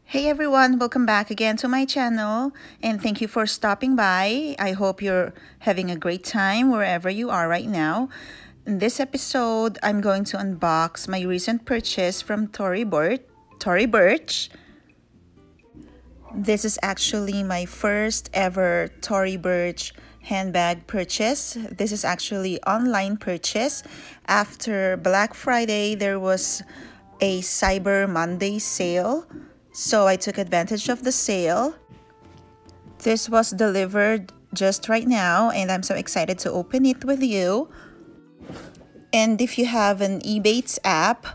Hey everyone, welcome back again to my channel and thank you for stopping by. I hope you're having a great time wherever you are right now. In this episode, I'm going to unbox my recent purchase from Tory Burch. This is actually my first ever Tory Burch handbag purchase. This is actually online purchase. After Black Friday, there was a Cyber Monday sale. So I took advantage of the sale. This was delivered just right now and I'm so excited to open it with you. And if you have an Ebates app,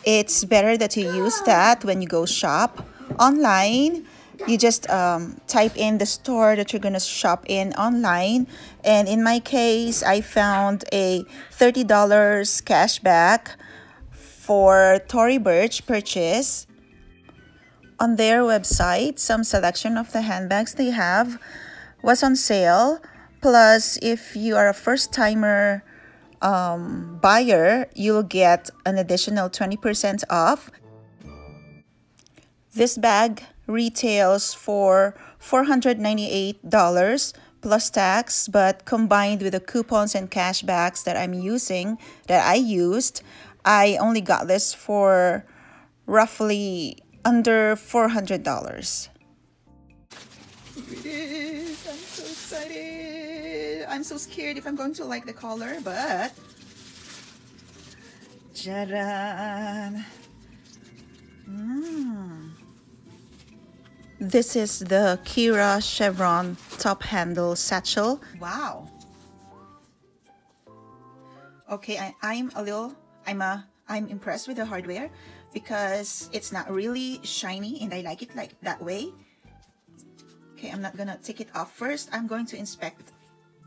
it's better that you use that when you go shop online. You just type in the store that you're gonna shop in online. And in my case, I found a $30 cashback for Tory Burch purchase. On their website, some selection of the handbags they have was on sale. Plus, if you are a first-timer buyer, you'll get an additional 20% off. This bag retails for $498 plus tax, but combined with the coupons and cashbacks that I used, I only got this for roughly under $400. It is. I'm so excited. I'm so scared if I'm going to like the color, but Jaran. This is the Kira Chevron top handle satchel. Wow. Okay, I'm impressed with the hardware because it's not really shiny and I like it like that way. Okay, I'm not gonna take it off first. I'm going to inspect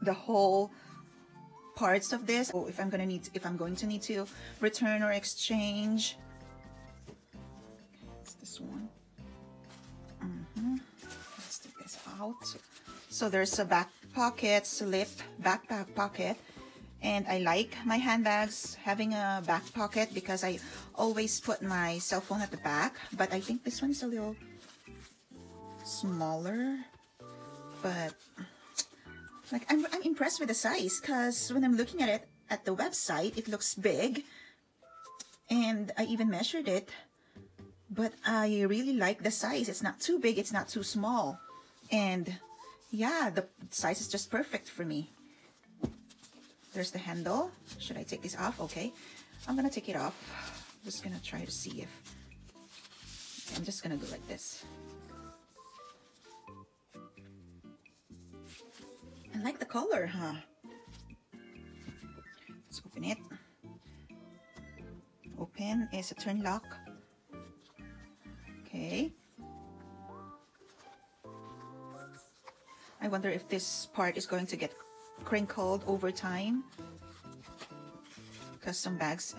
the whole parts of this. Oh, if I'm going to need to return or exchange. It's this one. Let's take this out. So there's a back pocket, backpack pocket. And I like my handbags having a back pocket because I always put my cell phone at the back. But I think this one is a little smaller. But like I'm impressed with the size because when I'm looking at it at the website, it looks big. And I even measured it. But I really like the size. It's not too big, it's not too small. And yeah, the size is just perfect for me. There's the handle. Should I take this off? Okay, I'm gonna take it off. I'm just gonna try to see if I'm just gonna go like this. I like the color, huh? Let's open it. Open is a turn lock. Okay. I wonder if this part is going to get crinkled over time because some bags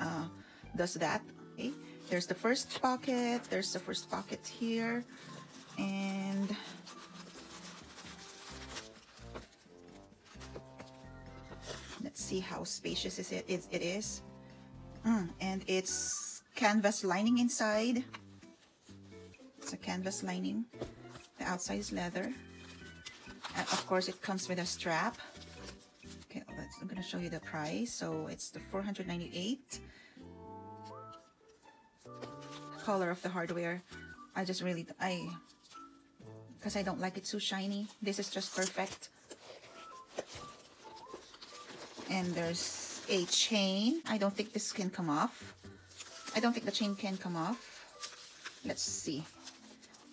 does that. Okay, there's the first pocket, here, and let's see how spacious it is. And it's canvas lining inside. It's a canvas lining. The outside is leather, and of course it comes with a strap. Okay, I'm gonna show you the price. So it's the $498. Color of the hardware, because I don't like it too shiny. This is just perfect. And there's a chain. I don't think this can come off. I don't think the chain can come off. Let's see.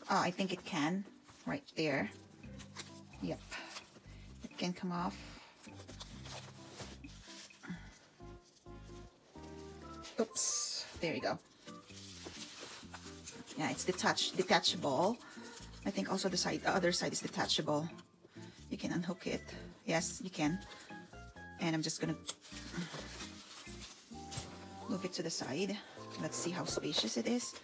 I think it can. Right there. Yep. It can come off. Oops, there you go. Yeah, it's detachable. I think also the other side is detachable. You can unhook it. Yes, you can. And I'm just gonna move it to the side. Let's see how spacious it is.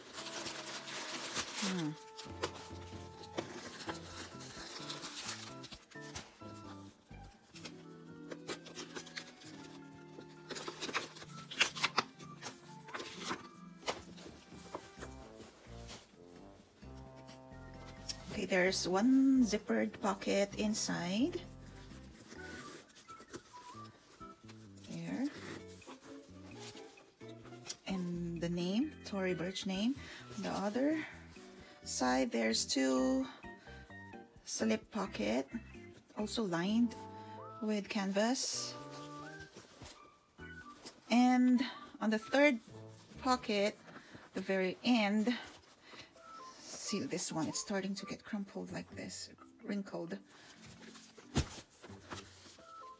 there's one zippered pocket inside. There. And the name, Tory Burch name. On the other side, there's two slip pocket, also lined with canvas. And on the third pocket, the very end, see this one, it's starting to get crumpled like this, wrinkled,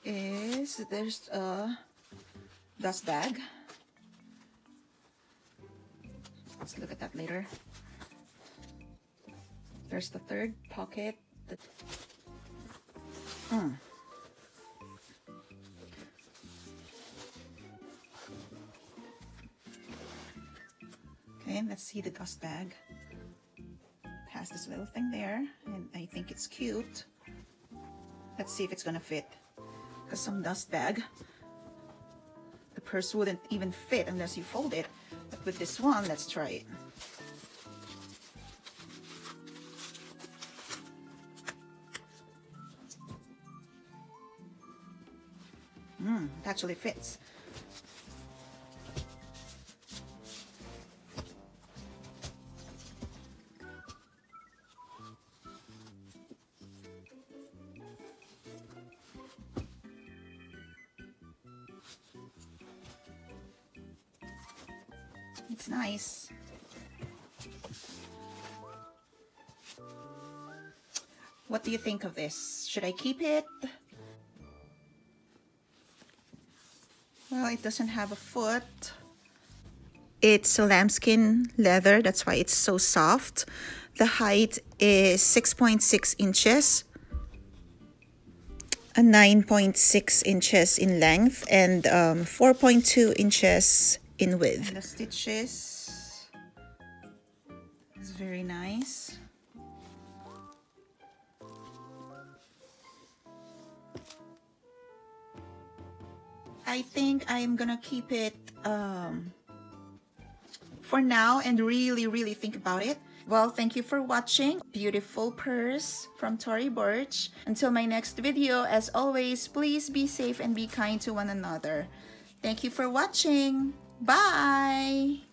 there's a dust bag. Let's look at that later. There's the third pocket. Okay, let's see the dust bag. It has this little thing there, and I think it's cute. Let's see if it's gonna fit. Because some dust bag, the purse wouldn't even fit unless you fold it. But with this one, let's try it. It actually fits. It's nice. What do you think of this? Should I keep it? Well, it doesn't have a foot. It's a lambskin leather, that's why it's so soft. The height is 6.6 inches, 9.6 inches in length, and 4.2 inches in width. And the stitches is very nice. I think I'm gonna keep it for now and really think about it. Well, thank you for watching. Beautiful purse from Tory Burch. Until my next video, as always, please be safe and be kind to one another. Thank you for watching. Bye!